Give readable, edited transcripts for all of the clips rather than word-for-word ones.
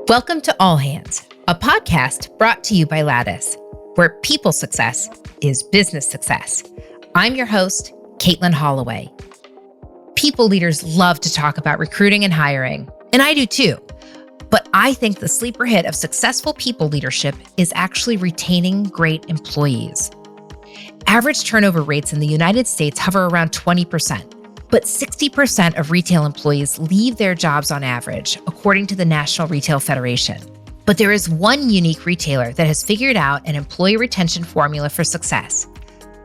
Welcome to All Hands, a podcast brought to you by Lattice, where people success is business success. I'm your host, Katelin Holloway. People leaders love to talk about recruiting and hiring, and I do too. But I think the sleeper hit of successful people leadership is actually retaining great employees. Average turnover rates in the United States hover around 20%. But 60% of retail employees leave their jobs on average, according to the National Retail Federation. But there is one unique retailer that has figured out an employee retention formula for success: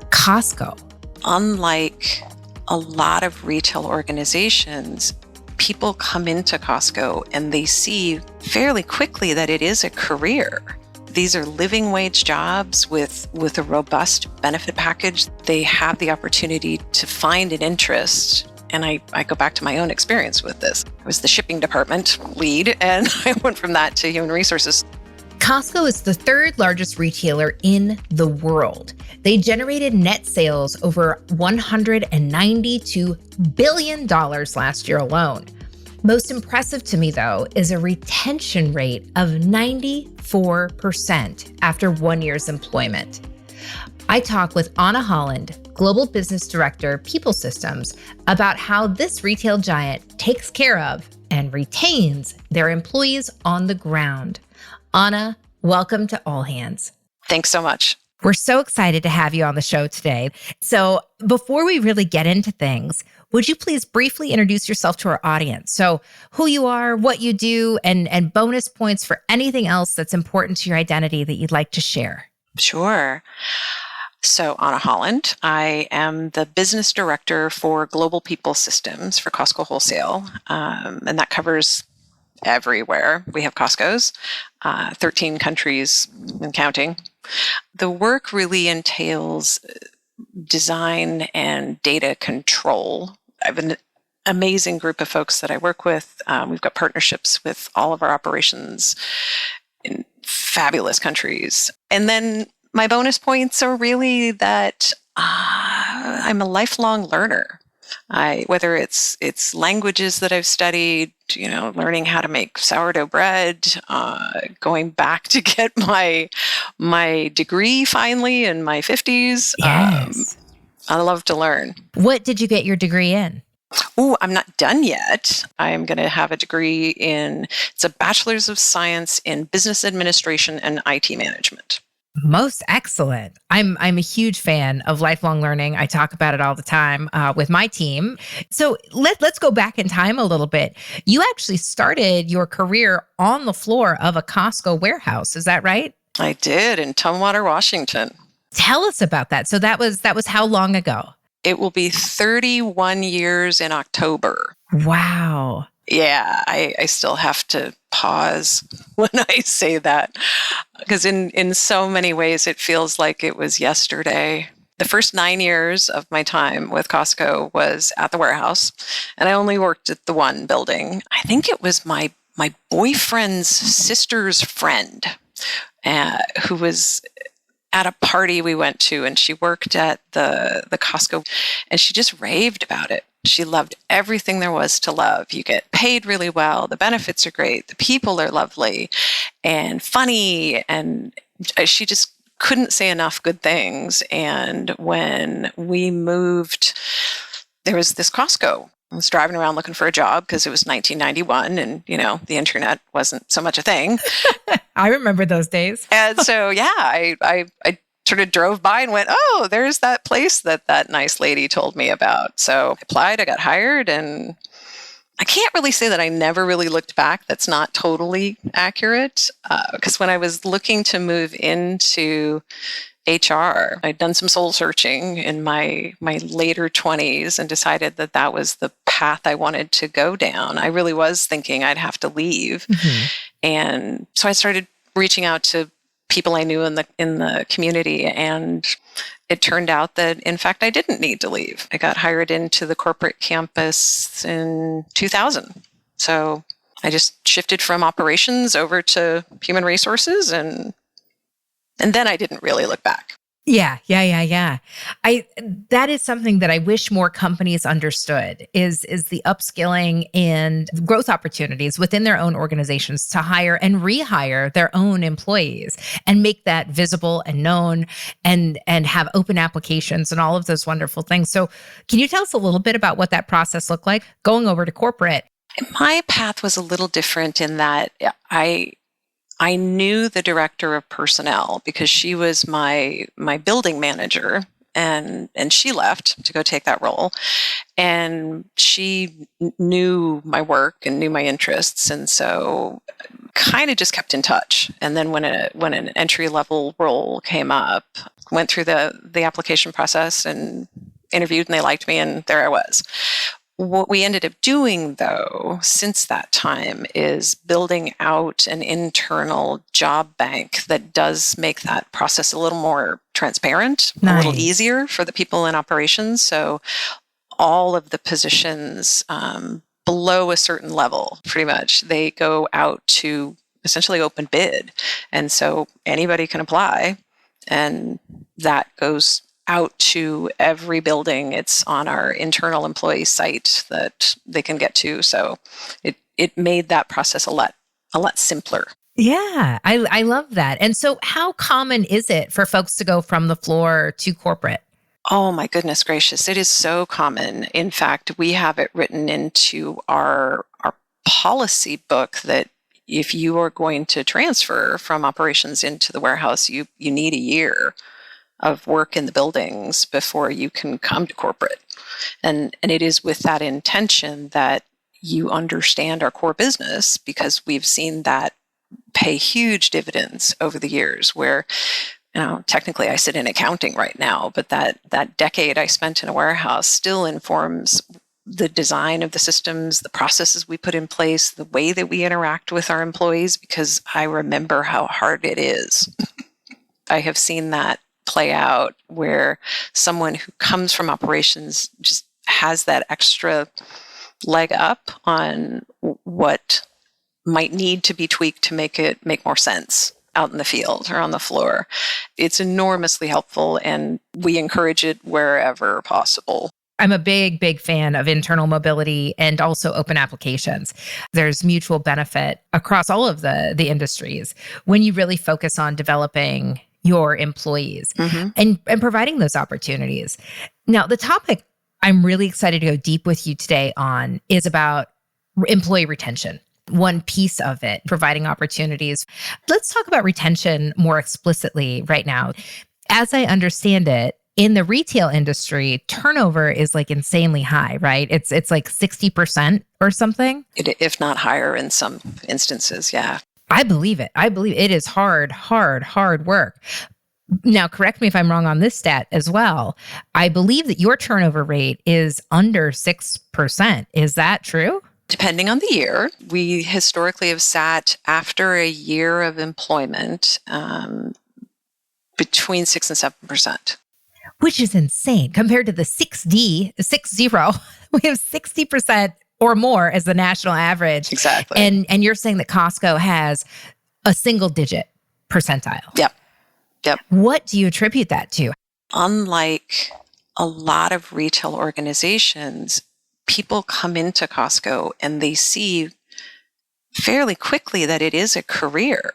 Costco. Unlike a lot of retail organizations, people come into Costco and they see fairly quickly that it is a career. These are living wage jobs with a robust benefit package. They have the opportunity to find an interest. And I go back to my own experience with this. I was the shipping department lead, and I went from that to human resources. Costco is the third largest retailer in the world. They generated net sales over $192 billion last year alone. Most impressive to me, though, is a retention rate of 94% after 1 year's employment. I talk with Anna Haaland, Global Business Director, People Systems, about how this retail giant takes care of and retains their employees on the ground. Anna, welcome to All Hands. Thanks so much. We're so excited to have you on the show today. So before we really get into things, would you please briefly introduce yourself to our audience? So who you are, what you do, and bonus points for anything else that's important to your identity that you'd like to share. Sure. So Anna Haaland, I am the business director for Global People Systems for Costco Wholesale, and that covers everywhere. We have Costco's, 13 countries and counting. The work really entails design and data control. I have an amazing group of folks that I work with. We've got partnerships with all of our operations in fabulous countries. And then my bonus points are really that I'm a lifelong learner. Whether it's languages that I've studied, learning how to make sourdough bread, going back to get my degree finally in my 50s. Yes. I love to learn. What did you get your degree in? Oh, I'm not done yet. I'm going to have a degree it's a Bachelor's of Science in Business Administration and IT Management. Most excellent. I'm a huge fan of lifelong learning. I talk about it all the time with my team. So let's go back in time a little bit. You actually started your career on the floor of a Costco warehouse. Is that right? I did, in Tumwater, Washington. Tell us about that. So that was how long ago? It will be 31 years in October. Wow. Yeah, I still have to pause when I say that, because in so many ways it feels like it was yesterday. The first 9 years of my time with Costco was at the warehouse, and I only worked at the one building. I think it was my boyfriend's sister's friend who was at a party we went to, and she worked at the Costco, and she just raved about it. She loved everything there was to love. You get paid really well. The benefits are great. The people are lovely and funny. And she just couldn't say enough good things. And when we moved, there was this Costco. I was driving around looking for a job because it was 1991 and, the internet wasn't so much a thing. I remember those days. And so, yeah, I sort of drove by and went, oh, there's that place that nice lady told me about. So I applied, I got hired, and I can't really say that I never really looked back. That's not totally accurate, because when I was looking to move into HR, I'd done some soul searching in my later 20s and decided that was the path I wanted to go down. I really was thinking I'd have to leave. Mm-hmm. And so I started reaching out to people I knew in the community, and it turned out that, in fact, I didn't need to leave. I got hired into the corporate campus in 2000. So I just shifted from operations over to human resources, and then I didn't really look back. Yeah. I That is something that I wish more companies understood is the upskilling and growth opportunities within their own organizations to hire and rehire their own employees and make that visible and known and have open applications and all of those wonderful things. So, can you tell us a little bit about what that process looked like going over to corporate? My path was a little different in that I knew the director of personnel because she was my building manager, and she left to go take that role, and she knew my work and knew my interests, and so kind of just kept in touch. And then when an entry level role came up, went through the application process and interviewed, and they liked me, and there I was. What we ended up doing, though, since that time is building out an internal job bank that does make that process a little more transparent, a little Nice. easier for the people in operations. So all of the positions below a certain level, pretty much, they go out to essentially open bid. And so anybody can apply, and that goes out to every building. It's on our internal employee site that they can get to. So it made that process a lot simpler. Yeah, I love that. And so, how common is it for folks to go from the floor to corporate? Oh my goodness gracious. It is so common. In fact, we have it written into our policy book that if you are going to transfer from operations into the warehouse, you need a year of work in the buildings before you can come to corporate. And it is with that intention that you understand our core business, because we've seen that pay huge dividends over the years where, technically I sit in accounting right now, but that decade I spent in a warehouse still informs the design of the systems, the processes we put in place, the way that we interact with our employees, because I remember how hard it is. I have seen that play out where someone who comes from operations just has that extra leg up on what might need to be tweaked to make more sense out in the field or on the floor. It's enormously helpful, and we encourage it wherever possible. I'm a big fan of internal mobility and also open applications. There's mutual benefit across all of the industries when you really focus on developing your employees and providing those opportunities. Now, the topic I'm really excited to go deep with you today on is about employee retention. One piece of it, providing opportunities. Let's talk about retention more explicitly right now. As I understand it, in the retail industry, turnover is like insanely high, right? It's like 60% or something. If not higher in some instances, yeah. I believe it. I believe it is hard work. Now, correct me if I'm wrong on this stat as well. I believe that your turnover rate is under 6%. Is that true? Depending on the year, we historically have sat after a year of employment between 6 and 7%. Which is insane compared to the 60. We have 60% or more as the national average. Exactly. And you're saying that Costco has a single digit percentile. Yep. What do you attribute that to? Unlike a lot of retail organizations, people come into Costco and they see fairly quickly that it is a career.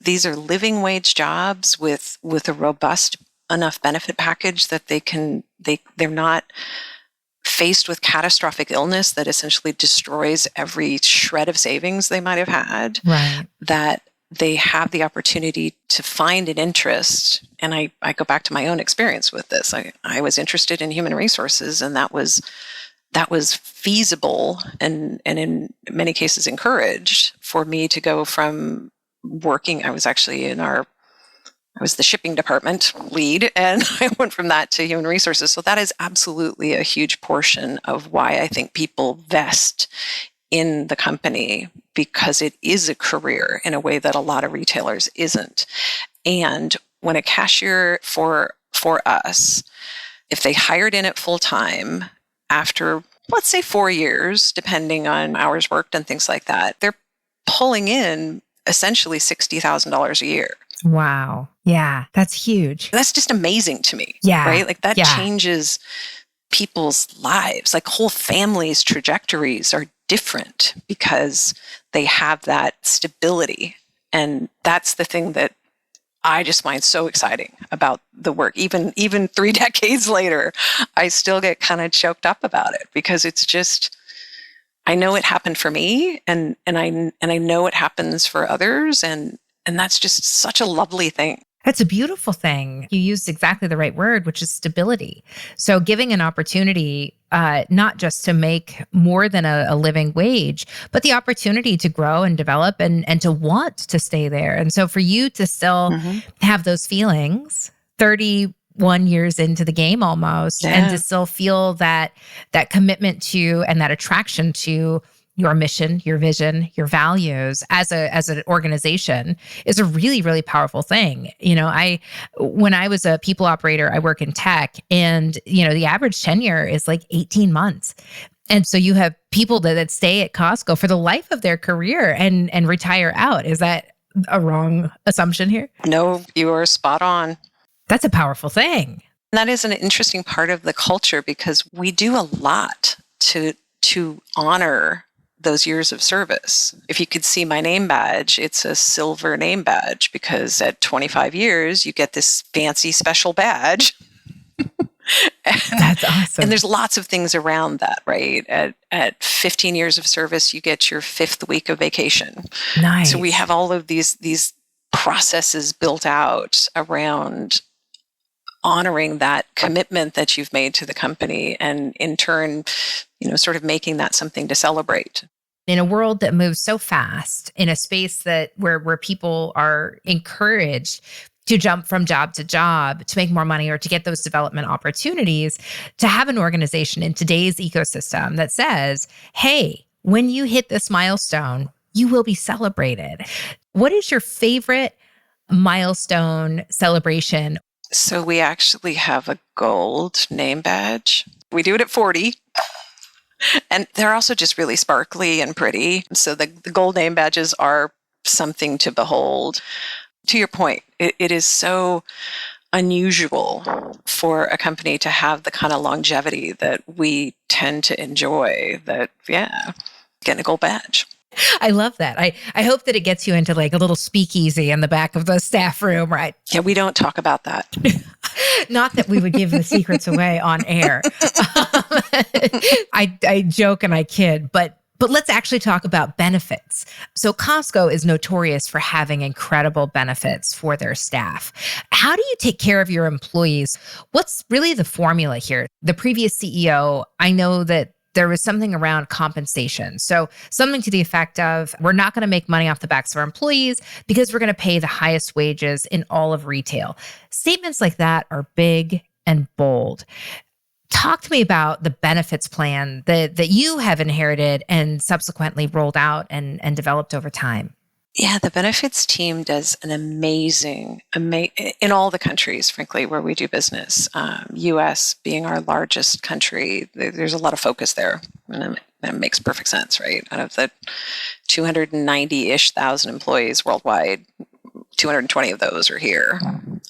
These are living wage jobs with a robust enough benefit package that they're not faced with catastrophic illness that essentially destroys every shred of savings they might have had. Right. That they have the opportunity to find an interest. And I go back to my own experience with this. I was interested in human resources, and that was feasible and in many cases encouraged for me to go from working. I was the shipping department lead, and I went from that to human resources. So that is absolutely a huge portion of why I think people vest in the company, because it is a career in a way that a lot of retailers isn't. And when a cashier for us, if they hired in at full time after, let's say 4 years, depending on hours worked and things like that, they're pulling in essentially $60,000 a year. Wow. Yeah, that's huge. That's just amazing to me, Yeah. right? Like that Yeah. changes people's lives. Like whole families' trajectories are different because they have that stability. And that's the thing that I just find so exciting about the work. Even 3 decades later, I still get kind of choked up about it because it's just, I know it happened for me, and I know it happens for others, and that's just such a lovely thing. That's a beautiful thing. You used exactly the right word, which is stability. So giving an opportunity, not just to make more than a living wage, but the opportunity to grow and develop and to want to stay there. And so for you to still have those feelings 31 years into the game almost, and to still feel that commitment to and that attraction to your mission, your vision, your values as an organization is a really, really powerful thing. When I was a people operator, I work in tech, and, the average tenure is like 18 months. And so you have people that stay at Costco for the life of their career and retire out. Is that a wrong assumption here? No, you are spot on. That's a powerful thing. That is an interesting part of the culture because we do a lot to honor those years of service. If you could see my name badge, it's a silver name badge because at 25 years, you get this fancy special badge. That's awesome. And there's lots of things around that, right? At 15 years of service, you get your 5th week of vacation. Nice. So we have all of these processes built out around honoring that commitment that you've made to the company, and in turn, sort of making that something to celebrate. In a world that moves so fast, in a space where people are encouraged to jump from job to job to make more money or to get those development opportunities, to have an organization in today's ecosystem that says, hey, when you hit this milestone, you will be celebrated. What is your favorite milestone celebration? So we actually have a gold name badge. We do it at 40. And they're also just really sparkly and pretty. So the gold name badges are something to behold. To your point, it is so unusual for a company to have the kind of longevity that we tend to enjoy, that, getting a gold badge. I love that. I hope that it gets you into like a little speakeasy in the back of the staff room, right? Yeah, we don't talk about that. Not that we would give the secrets away on air. I joke and I kid, but let's actually talk about benefits. So Costco is notorious for having incredible benefits for their staff. How do you take care of your employees? What's really the formula here? The previous CEO, I know that there was something around compensation. So something to the effect of, we're not going to make money off the backs of our employees because we're going to pay the highest wages in all of retail. Statements like that are big and bold. Talk to me about the benefits plan that you have inherited and subsequently rolled out and developed over time. Yeah, the benefits team does an amazing, in all the countries, frankly, where we do business. U.S. being our largest country, there's a lot of focus there, and that makes perfect sense, right? Out of the 290-ish thousand employees worldwide, 220 of those are here.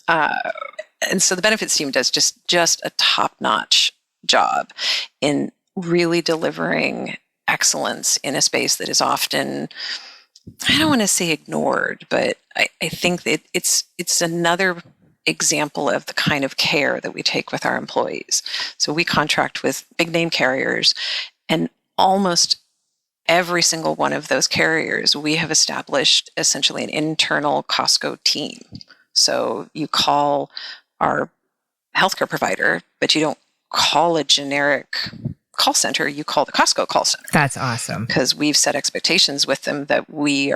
And so the benefits team does just a top-notch job in really delivering excellence in a space that is often, I don't want to say ignored, but I think that it's another example of the kind of care that we take with our employees. So we contract with big name carriers, and almost every single one of those carriers, we have established essentially an internal Costco team. So you call our healthcare provider, but you don't call a generic call center, you call the Costco call center. That's awesome. Because we've set expectations with them that we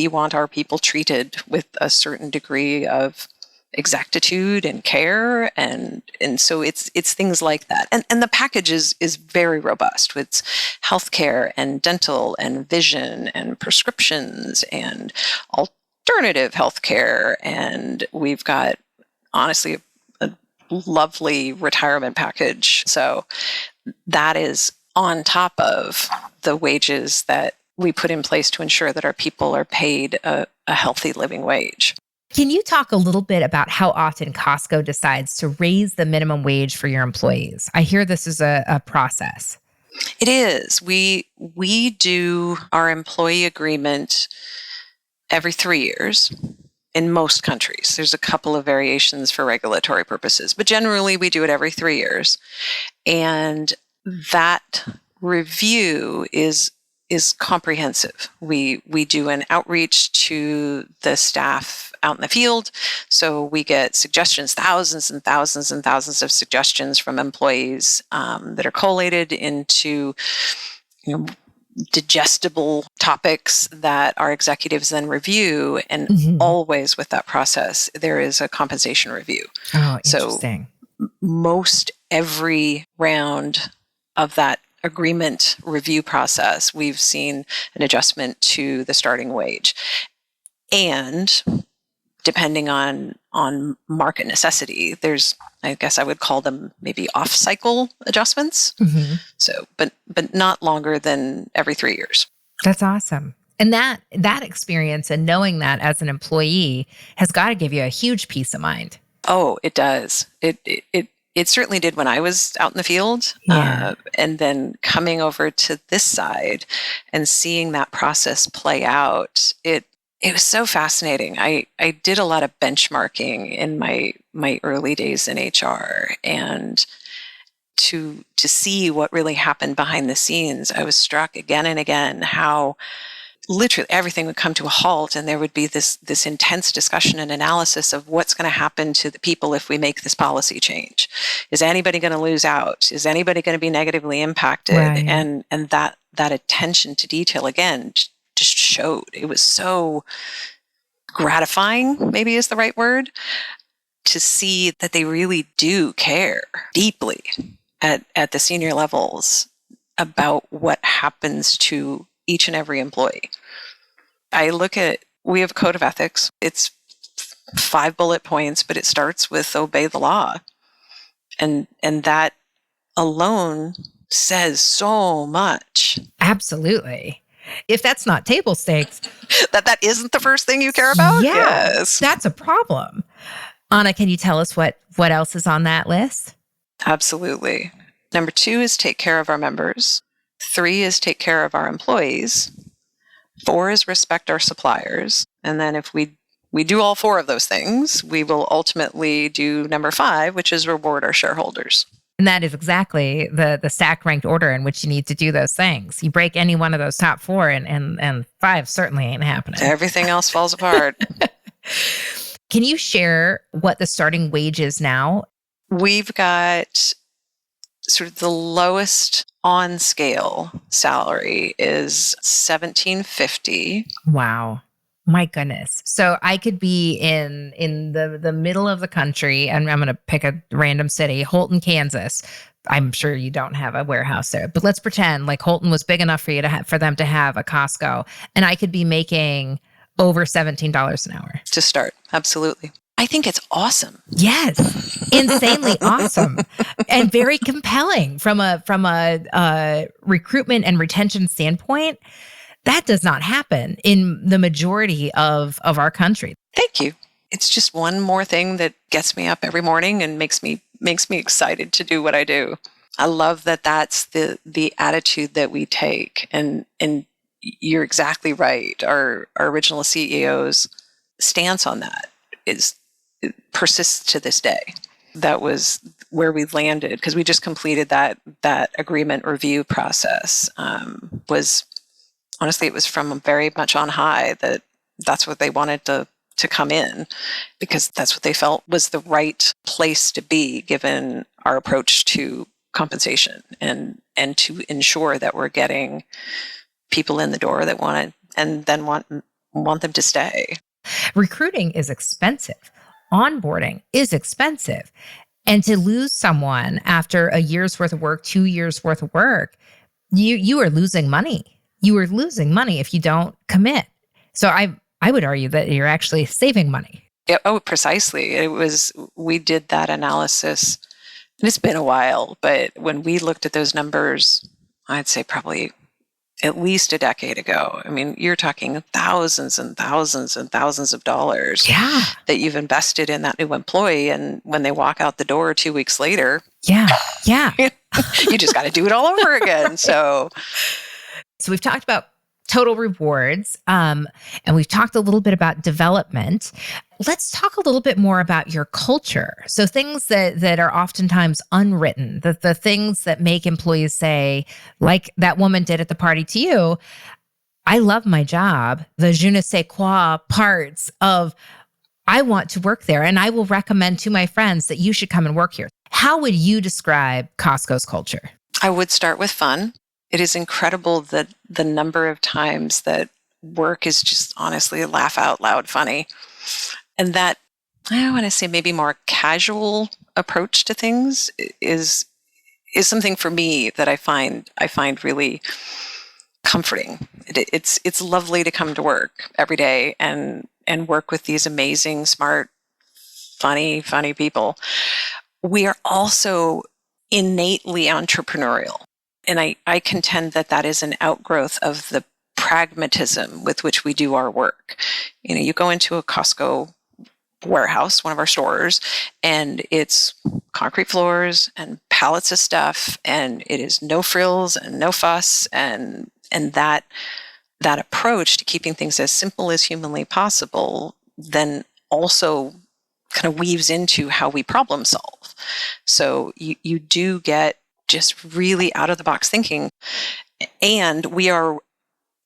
want our people treated with a certain degree of exactitude and care, and so it's things like that. And the package is very robust with healthcare and dental and vision and prescriptions and alternative healthcare, and we've got honestly a lovely retirement package. So that is on top of the wages that we put in place to ensure that our people are paid a healthy living wage. Can you talk a little bit about how often Costco decides to raise the minimum wage for your employees? I hear this is a process. It is. We do our employee agreement every 3 years in most countries. There's a couple of variations for regulatory purposes, but generally we do it every 3 years. And that review is comprehensive. We do an outreach to the staff out in the field. So we get suggestions, thousands and thousands and thousands of suggestions from employees that are collated into, digestible topics that our executives then review. And always with that process, there is a compensation review. Oh, interesting. So most every round of that agreement review process, we've seen an adjustment to the starting wage. And depending on market necessity, there's, I guess I would call them maybe off-cycle adjustments. So, but not longer than every 3 years. That's awesome. And that experience and knowing that as an employee has got to give you a huge peace of mind. Oh, it does. It certainly did when I was out in the field. Yeah. And then coming over to this side and seeing that process play out, it was so fascinating. I did a lot of benchmarking in my early days in HR, and to see what really happened behind the scenes, I was struck again and again how literally everything would come to a halt, and there would be this intense discussion and analysis of what's going to happen to the people if we make this policy change. Is anybody going to lose out? Is anybody going to be negatively impacted? Right. And that attention to detail again just showed. It was so gratifying, maybe is the right word, to see that they really do care deeply at the senior levels about what happens to each and every employee. We have a code of ethics. It's 5 bullet points, but it starts with obey the law. And that alone says so much. Absolutely. If that's not table stakes. that isn't the first thing you care about? Yeah, Yes. That's a problem. Anna, can you tell us what else is on that list? Absolutely. Number 2 is take care of our members. 3 is take care of our employees. 4 is respect our suppliers. And then if we do all 4 of those things, we will ultimately do number 5, which is reward our shareholders. And that is exactly the stack ranked order in which you need to do those things. You break any one of those top 4 and 5 certainly ain't happening. Everything else falls apart. Can you share what the starting wage is now? We've got sort of the lowest on scale salary is $17.50. Wow. My goodness. So I could be in the middle of the country, and I'm going to pick a random city, Holton, Kansas. I'm sure you don't have a warehouse there, but let's pretend like Holton was big enough for you to for them to have a Costco, and I could be making over $17 an hour To start. Absolutely. I think it's awesome. Yes, insanely awesome, and very compelling from a recruitment and retention standpoint. That does not happen in the majority of our country. Thank you. It's just one more thing that gets me up every morning and makes me excited to do what I do. I love that that's the attitude that we take, and you're exactly right. Our original CEO's stance on that it persists to this day. That was where we landed because we just completed that agreement review process. Honestly, it was from very much on high that's what they wanted to come in, because that's what they felt was the right place to be given our approach to compensation and to ensure that we're getting people in the door that want it and then want them to stay. Recruiting is expensive. Onboarding is expensive. And to lose someone after a year's worth of work, 2 years worth of work, you are losing money. You are losing money if you don't commit. So I would argue that you're actually saving money. Yeah, precisely. We did that analysis, and it's been a while, but when we looked at those numbers, I'd say probably at least a decade ago. I mean, you're talking thousands and thousands and thousands of dollars that you've invested in that new employee. And when they walk out the door 2 weeks later, yeah, you just got to do it all over again. So we've talked about total rewards, and we've talked a little bit about development. Let's talk a little bit more about your culture. So things that are oftentimes unwritten, the things that make employees say, like that woman did at the party to you, I love my job. The je ne sais quoi parts of, I want to work there, and I will recommend to my friends that you should come and work here. How would you describe Costco's culture? I would start with fun. It is incredible that the number of times that work is just honestly laugh out loud funny. And that, I want to say maybe more casual approach to things is something for me that I find really comforting. It's lovely to come to work every day and work with these amazing, smart, funny people. We are also innately entrepreneurial. And I contend that is an outgrowth of the pragmatism with which we do our work. You know, you go into a Costco warehouse, one of our stores, and it's concrete floors and pallets of stuff, and it is no frills and no fuss, and that approach to keeping things as simple as humanly possible then also kind of weaves into how we problem solve. So you do get just really out of the box thinking. And we are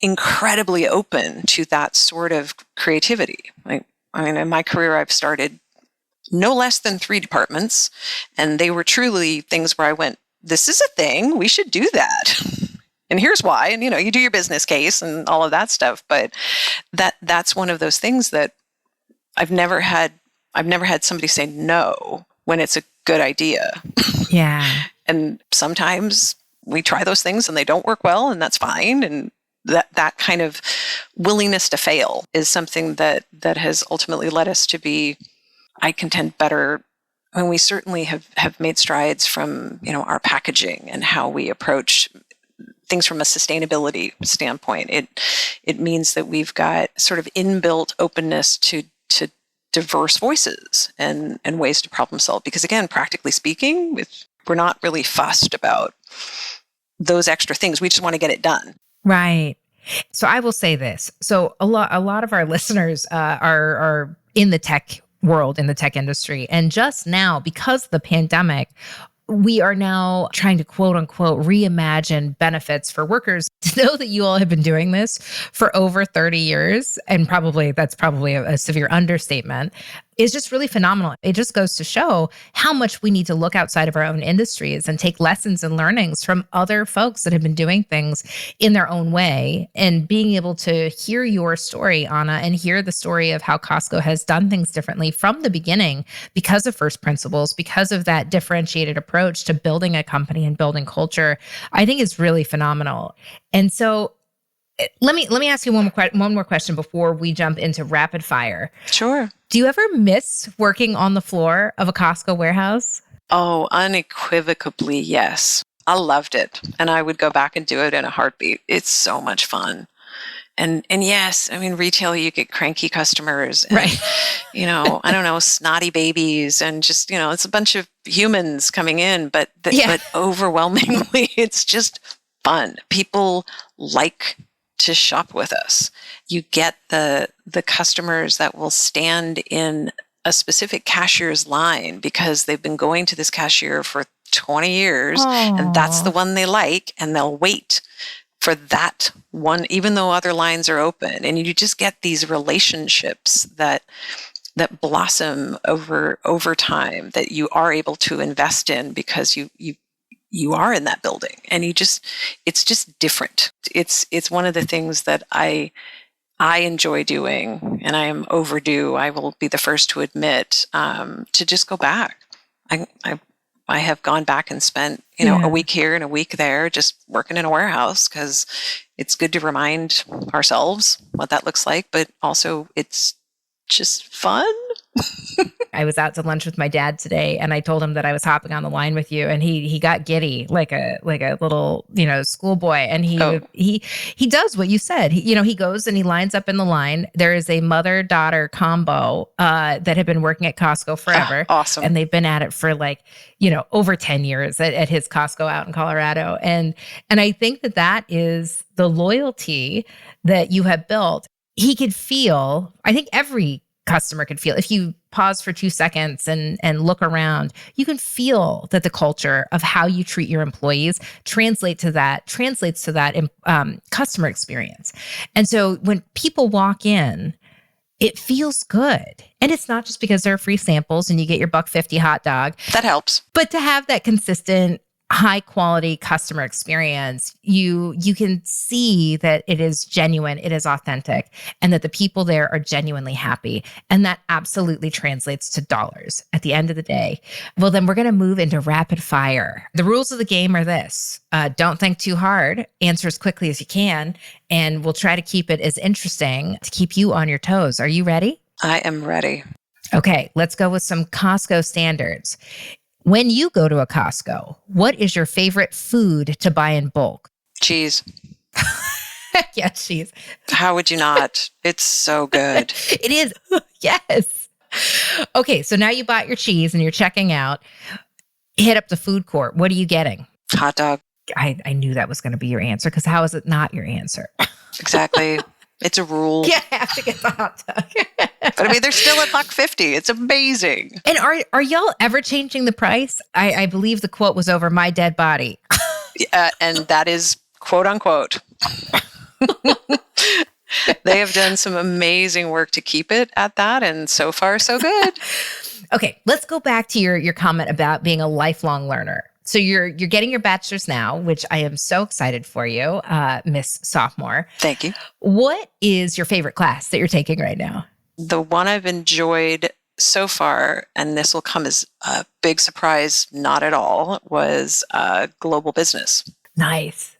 incredibly open to that sort of creativity. I mean, in my career, I've started no less than 3 departments, and they were truly things where I went, this is a thing, we should do that. And here's why. And, you do your business case and all of that stuff. But that's one of those things that I've never had somebody say no when it's a good idea. Yeah. And sometimes we try those things and they don't work well, and that's fine. And that kind of willingness to fail is something that has ultimately led us to be, I contend, better. I mean, we certainly have made strides from, our packaging and how we approach things from a sustainability standpoint. It means that we've got sort of inbuilt openness to diverse voices and ways to problem solve. Because again, practically speaking, we're not really fussed about those extra things. We just want to get it done. Right. So I will say this. So a lot of our listeners are in the tech world, in the tech industry. And just now, because of the pandemic, we are now trying to quote unquote reimagine benefits for workers. To know that you all have been doing this for over 30 years, and that's probably a severe understatement, is just really phenomenal. It just goes to show how much we need to look outside of our own industries and take lessons and learnings from other folks that have been doing things in their own way. And being able to hear your story, Anna, and hear the story of how Costco has done things differently from the beginning because of first principles, because of that differentiated approach to building a company and building culture, I think is really phenomenal. And so let me ask you one more question before we jump into rapid fire. Sure. Do you ever miss working on the floor of a Costco warehouse? Oh, unequivocally, yes. I loved it. And I would go back and do it in a heartbeat. It's so much fun. And yes, I mean, retail, you get cranky customers and, right. I don't know, snotty babies and just, it's a bunch of humans coming in, but overwhelmingly, it's just fun. People like to shop with us. You get the customers that will stand in a specific cashier's line because they've been going to this cashier for 20 years. Aww. And that's the one they like, and they'll wait for that one, even though other lines are open. And you just get these relationships that blossom over time that you are able to invest in because you are in that building, and it's just different. It's one of the things that I enjoy doing, and I am overdue. I will be the first to admit to just go back. I have gone back and spent a week here and a week there just working in a warehouse because it's good to remind ourselves what that looks like, but also it's just fun. I was out to lunch with my dad today, and I told him that I was hopping on the line with you, and he got giddy like a little, schoolboy. And he does what you said. He goes and he lines up in the line. There is a mother-daughter combo that have been working at Costco forever. Awesome. And they've been at it for over 10 years at his Costco out in Colorado. And I think that is the loyalty that you have built. He could feel, I think every customer could feel, if you pause for 2 seconds and look around, you can feel that the culture of how you treat your employees translates to that customer experience. And so when people walk in, it feels good. And it's not just because there are free samples and you get your $1.50 hot dog. That helps. But to have that consistent, high quality customer experience, you can see that it is genuine, it is authentic, and that the people there are genuinely happy. And that absolutely translates to dollars at the end of the day. Well, then we're going to move into rapid fire. The rules of the game are this. Don't think too hard, answer as quickly as you can, and we'll try to keep it as interesting to keep you on your toes. Are you ready? I am ready. Okay, let's go with some Costco standards. When you go to a Costco, what is your favorite food to buy in bulk? Cheese. Yeah, cheese. How would you not? It's so good. It is. Yes. Okay, so now you bought your cheese and you're checking out. Hit up the food court. What are you getting? Hot dog. I knew that was going to be your answer, because how is it not your answer? Exactly. It's a rule. Yeah, I have to get the hot dog. But I mean, they're still at $1.50. It's amazing. And are y'all ever changing the price? I believe the quote was over my dead body. And that is quote unquote. They have done some amazing work to keep it at that. And so far, so good. Okay, let's go back to your comment about being a lifelong learner. So you're getting your bachelor's now, which I am so excited for you, Miss Sophomore. Thank you. What is your favorite class that you're taking right now? The one I've enjoyed so far, and this will come as a big surprise, not at all, was global business. Nice.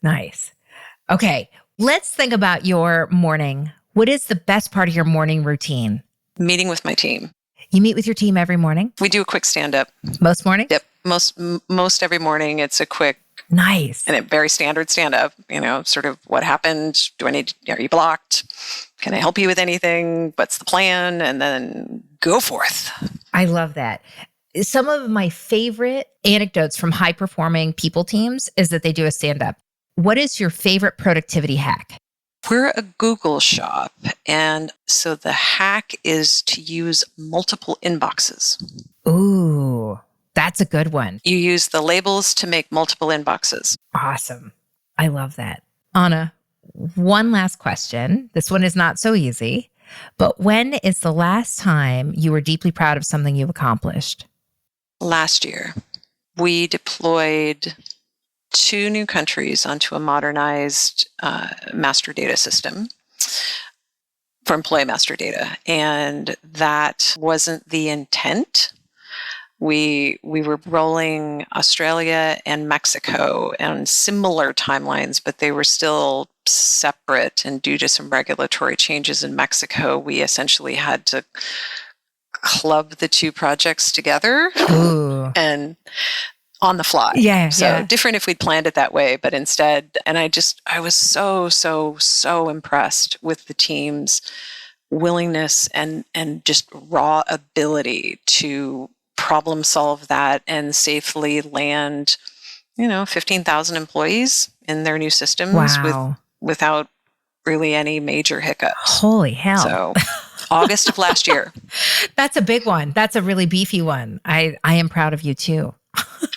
Okay, let's think about your morning. What is the best part of your morning routine? Meeting with my team. You meet with your team every morning? We do a quick stand-up. Most mornings? Yep. Most every morning, it's a quick, nice, and a very standard stand-up, sort of what happened. Are you blocked? Can I help you with anything? What's the plan? And then go forth. I love that. Some of my favorite anecdotes from high-performing people teams is that they do a stand-up. What is your favorite productivity hack? We're a Google shop, and so the hack is to use multiple inboxes. Ooh, that's a good one. You use the labels to make multiple inboxes. Awesome. I love that. Anna, one last question. This one is not so easy, but when is the last time you were deeply proud of something you accomplished? Last year, we deployed 2 new countries onto a modernized master data system for employee master data. And that wasn't the intent. We were rolling Australia and Mexico on similar timelines, but they were still separate. And due to some regulatory changes in Mexico, we essentially had to club the 2 projects together. Ooh. And on the fly. Yeah. So different if we'd planned it that way, but instead, and I was so impressed with the team's willingness and just raw ability to problem solve that and safely land, 15,000 employees in their new systems without really any major hiccups. Holy hell. So August of last year. That's a big one. That's a really beefy one. I am proud of you too.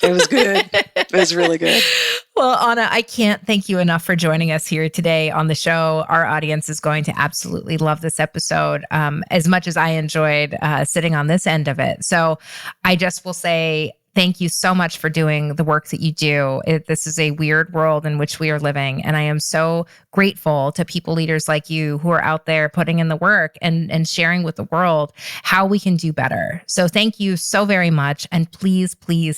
It was good. It was really good. Well, Anna, I can't thank you enough for joining us here today on the show. Our audience is going to absolutely love this episode as much as I enjoyed sitting on this end of it. So I just will say thank you so much for doing the work that you do. This is a weird world in which we are living. And I am so grateful to people leaders like you who are out there putting in the work and sharing with the world how we can do better. So thank you so very much. And please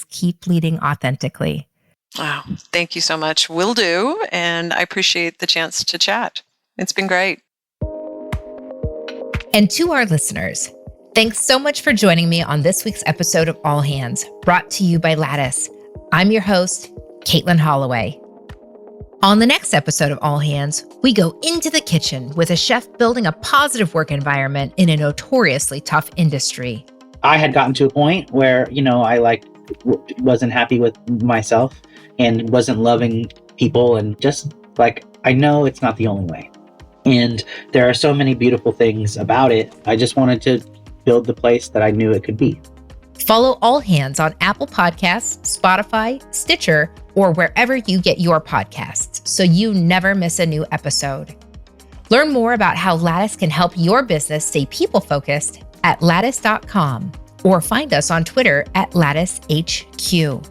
keep leading authentically. Wow. Thank you so much. Will do. And I appreciate the chance to chat. It's been great. And to our listeners, Thanks so much for joining me on this week's episode of All Hands, brought to you by Lattice. I'm your host, Katelin Holloway. On the next episode of All Hands, we go into the kitchen with a chef building a positive work environment in a notoriously tough industry. I had gotten to a point where, I wasn't happy with myself and wasn't loving people, and just I know it's not the only way. And there are so many beautiful things about it. I just wanted to build the place that I knew it could be. Follow All Hands on Apple Podcasts, Spotify, Stitcher, or wherever you get your podcasts so you never miss a new episode. Learn more about how Lattice can help your business stay people-focused at lattice.com or find us on Twitter at LatticeHQ.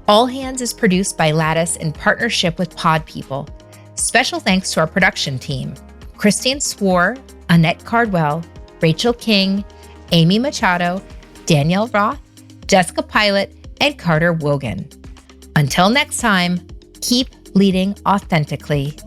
All Hands is produced by Lattice in partnership with Pod People. Special thanks to our production team, Christine Swore, Annette Cardwell, Rachel King, Amy Machado, Danielle Roth, Jessica Pilot, and Carter Wogan. Until next time, keep leading authentically.